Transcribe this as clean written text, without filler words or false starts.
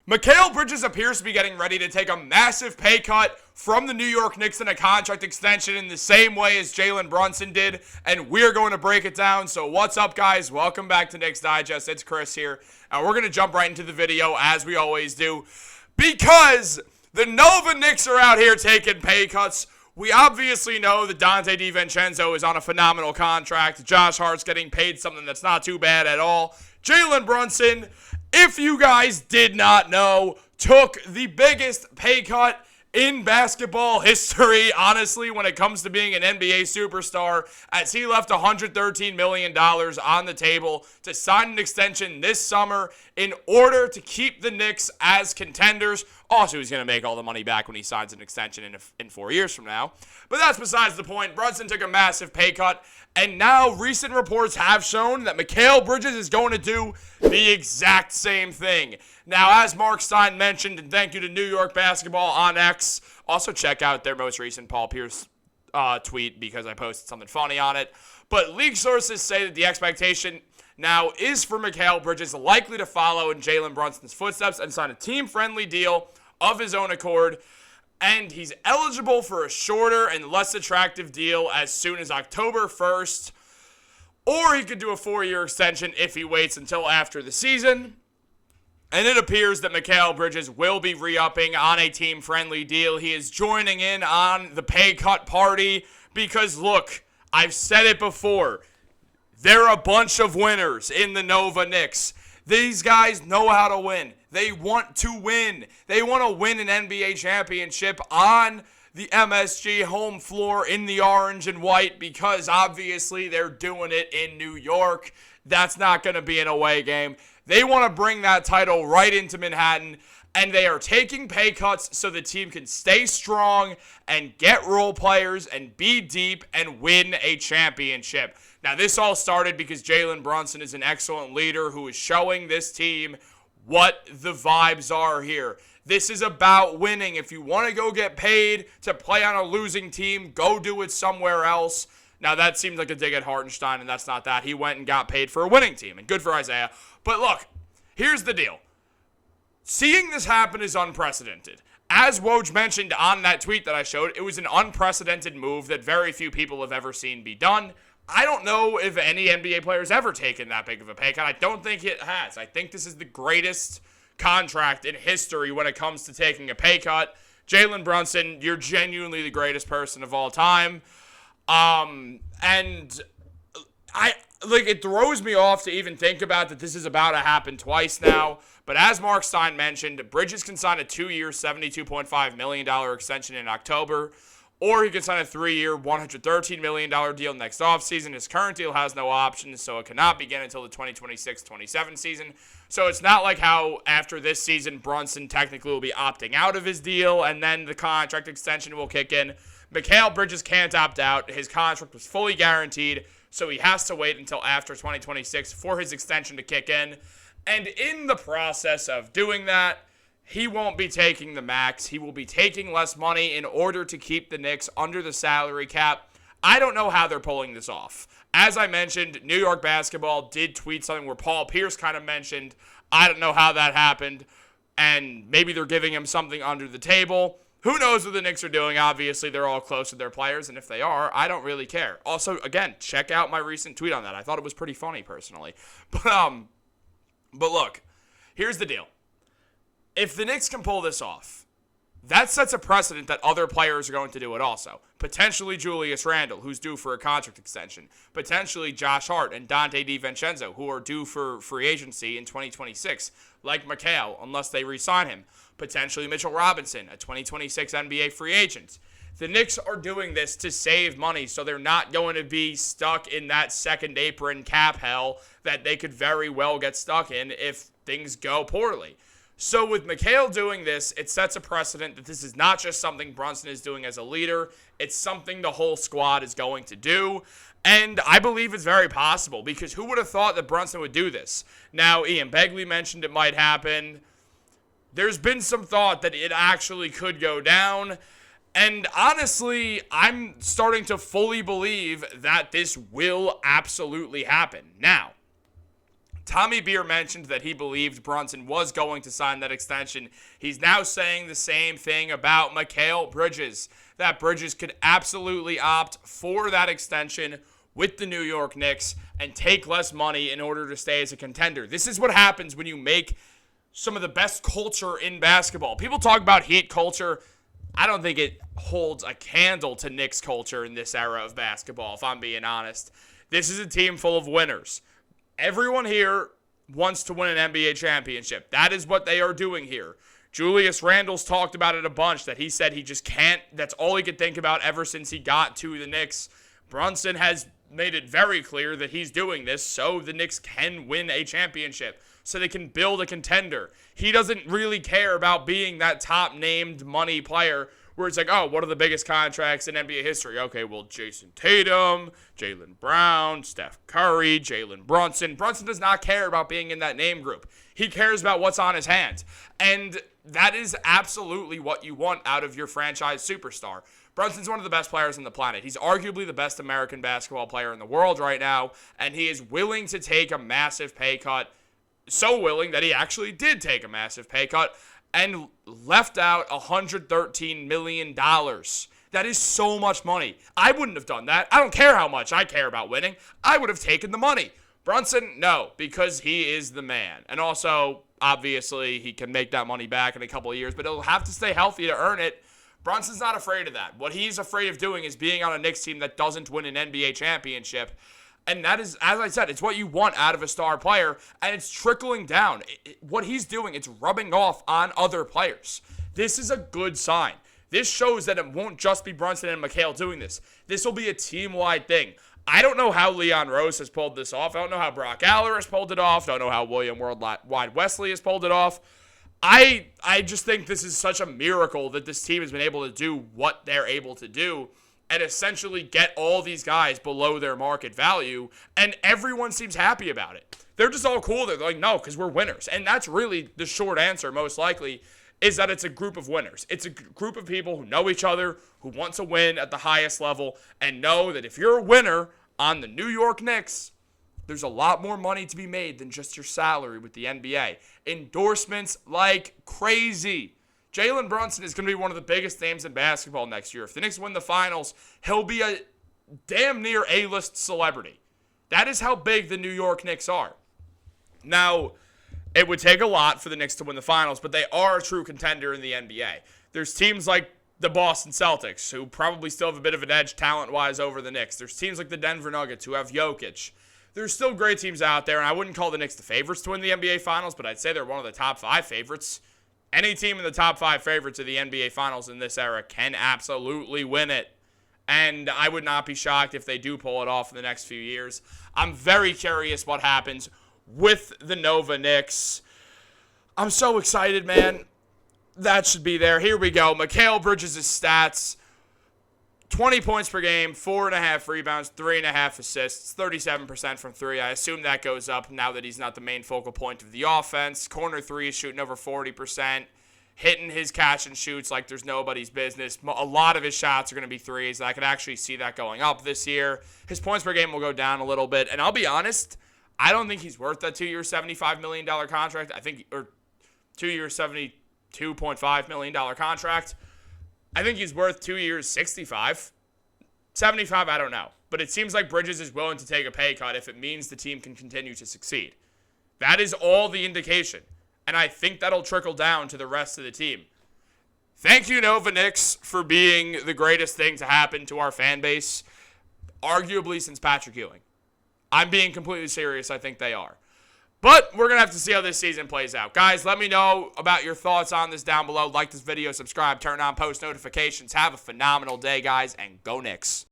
Mikal Bridges appears to be getting ready to take a massive pay cut from the New York Knicks in a contract extension in the same way as Jalen Brunson did, and we're going to break it down. So what's up, guys? Welcome back to Knicks Digest. It's Chris here, and we're going to jump right into the video as we always do, because the Nova Knicks are out here taking pay cuts. We obviously know that Donte DiVincenzo is on a phenomenal contract. Josh Hart's getting paid something that's not too bad at all. Jalen Brunson, if you guys did not know, took the biggest pay cut in basketball history, honestly, when it comes to being an NBA superstar, as he left $113 million on the table to sign an extension this summer in order to keep the Knicks as contenders. Also, he's going to make all the money back when he signs an extension in 4 years from now. But that's besides the point. Brunson took a massive pay cut, and now recent reports have shown that Mikal Bridges is going to do the exact same thing. Now, as Mark Stein mentioned, and thank you to New York Basketball on X, also check out their most recent Paul Pierce tweet because I posted something funny on it. But league sources say that the expectation now is for Mikal Bridges likely to follow in Jalen Brunson's footsteps and sign a team-friendly deal of his own accord. And he's eligible for a shorter and less attractive deal as soon as October 1st. Or he could do a 4-year extension if he waits until after the season. And it appears that Mikal Bridges will be re-upping on a team-friendly deal. He is joining in on the pay cut party because, look, I've said it before. They're a bunch of winners in the Nova Knicks. These guys know how to win. They want to win. They want to win an NBA championship on the MSG home floor in the orange and white because obviously they're doing it in New York. That's not going to be an away game. They want to bring that title right into Manhattan, and they are taking pay cuts so the team can stay strong and get role players and be deep and win a championship. Now, this all started because Jalen Brunson is an excellent leader who is showing this team what the vibes are here. This is about winning. If you want to go get paid to play on a losing team, go do it somewhere else. Now, that seems like a dig at Hartenstein, and that's not that. He went and got paid for a winning team, and good for Isaiah. But look, here's the deal. Seeing this happen is unprecedented. As Woj mentioned on that tweet that I showed, it was an unprecedented move that very few people have ever seen be done. I don't know if any NBA player has ever taken that big of a pay cut. I don't think it has. I think this is the greatest contract in history when it comes to taking a pay cut. Jalen Brunson, you're genuinely the greatest person of all time. And it throws me off to even think about that this is about to happen twice now. But as Mark Stein mentioned, Bridges can sign a 2-year, $72.5 million extension in October, or he can sign a 3-year, $113 million deal next offseason. His current deal has no options, so it cannot begin until the 2026-27 season. So it's not like how after this season, Brunson technically will be opting out of his deal, and then the contract extension will kick in. Mikal Bridges can't opt out. His contract was fully guaranteed, so he has to wait until after 2026 for his extension to kick in. And in the process of doing that, he won't be taking the max. He will be taking less money in order to keep the Knicks under the salary cap. I don't know how they're pulling this off. As I mentioned, New York Basketball did tweet something where Paul Pierce kind of mentioned, I don't know how that happened, and maybe they're giving him something under the table. Who knows what the Knicks are doing? Obviously, they're all close to their players, and if they are, I don't really care. Also, again, check out my recent tweet on that. I thought it was pretty funny, personally. But look, here's the deal. If the Knicks can pull this off, that sets a precedent that other players are going to do it also. Potentially Julius Randle, who's due for a contract extension. Potentially Josh Hart and Donte DiVincenzo, who are due for free agency in 2026, like Mikal, unless they re-sign him. Potentially Mitchell Robinson, a 2026 NBA free agent. The Knicks are doing this to save money, so they're not going to be stuck in that second apron cap hell that they could very well get stuck in if things go poorly. So with Mikal doing this, it sets a precedent that this is not just something Brunson is doing as a leader. It's something the whole squad is going to do. And I believe it's very possible because who would have thought that Brunson would do this? Now, Ian Begley mentioned it might happen. There's been some thought that it actually could go down. And honestly, I'm starting to fully believe that this will absolutely happen. Now, Tommy Beer mentioned that he believed Brunson was going to sign that extension. He's now saying the same thing about Mikal Bridges, that Bridges could absolutely opt for that extension with the New York Knicks and take less money in order to stay as a contender. This is what happens when you make some of the best culture in basketball. People talk about Heat culture. I don't think it holds a candle to Knicks culture in this era of basketball, if I'm being honest. This is a team full of winners. Everyone here wants to win an NBA championship. That is what they are doing here. Julius Randle's talked about it a bunch, that he said he just can't. That's all he could think about ever since he got to the Knicks. Brunson has made it very clear that he's doing this so the Knicks can win a championship, so they can build a contender. He doesn't really care about being that top-named money player where it's like, oh, what are the biggest contracts in NBA history? Okay, well, Jason Tatum, Jalen Brown, Steph Curry, Jalen Brunson. Brunson does not care about being in that name group. He cares about what's on his hands. And that is absolutely what you want out of your franchise superstar. Brunson's one of the best players on the planet. He's arguably the best American basketball player in the world right now, and he is willing to take a massive pay cut. So willing that he actually did take a massive pay cut and left out $113 million. That is so much money. I wouldn't have done that. I don't care how much I care about winning. I would have taken the money. Brunson, no, because he is the man. And also, obviously, he can make that money back in a couple of years, but he'll have to stay healthy to earn it. Brunson's not afraid of that. What he's afraid of doing is being on a Knicks team that doesn't win an NBA championship. And that is, as I said, it's what you want out of a star player, and it's trickling down. What he's doing, it's rubbing off on other players. This is a good sign. This shows that it won't just be Brunson and Mikal doing this. This will be a team-wide thing. I don't know how Leon Rose has pulled this off. I don't know how Brock Gallagher has pulled it off. I don't know how William Worldwide Wesley has pulled it off. I just think this is such a miracle that this team has been able to do what they're able to do and essentially get all these guys below their market value, and everyone seems happy about it. They're just all cool. They're like, no, because we're winners. And that's really the short answer, most likely, is that it's a group of winners. It's a group of people who know each other, who want to win at the highest level, and know that if you're a winner on the New York Knicks, there's a lot more money to be made than just your salary with the NBA. Endorsements like crazy. Jalen Brunson is going to be one of the biggest names in basketball next year. If the Knicks win the finals, he'll be a damn near A-list celebrity. That is how big the New York Knicks are. Now, it would take a lot for the Knicks to win the finals, but they are a true contender in the NBA. There's teams like the Boston Celtics, who probably still have a bit of an edge talent-wise over the Knicks. There's teams like the Denver Nuggets, who have Jokic. There's still great teams out there, and I wouldn't call the Knicks the favorites to win the NBA Finals, but I'd say they're one of the top 5 favorites. Any team in the top 5 favorites of the NBA Finals in this era can absolutely win it. And I would not be shocked if they do pull it off in the next few years. I'm very curious what happens with the Nova Knicks. I'm so excited, man. That should be there. Here we go. Mikal Bridges' stats. 20 points per game, 4.5 rebounds, 3.5 assists, 37% from 3. I assume that goes up now that he's not the main focal point of the offense. Corner 3 is shooting over 40%. Hitting his catch and shoots like there's nobody's business. A lot of his shots are going to be threes. I could actually see that going up this year. His points per game will go down a little bit. And I'll be honest, I don't think he's worth that 2-year, $75 million contract. I think, or 2-year, $72.5 million contract. I think he's worth 2 years, 65. 75, I don't know. But it seems like Bridges is willing to take a pay cut if it means the team can continue to succeed. That is all the indication. And I think that'll trickle down to the rest of the team. Thank you, Nova Knicks, for being the greatest thing to happen to our fan base, arguably since Patrick Ewing. I'm being completely serious. I think they are. But we're going to have to see how this season plays out. Guys, let me know about your thoughts on this down below. Like this video, subscribe, turn on post notifications. Have a phenomenal day, guys, and go Knicks.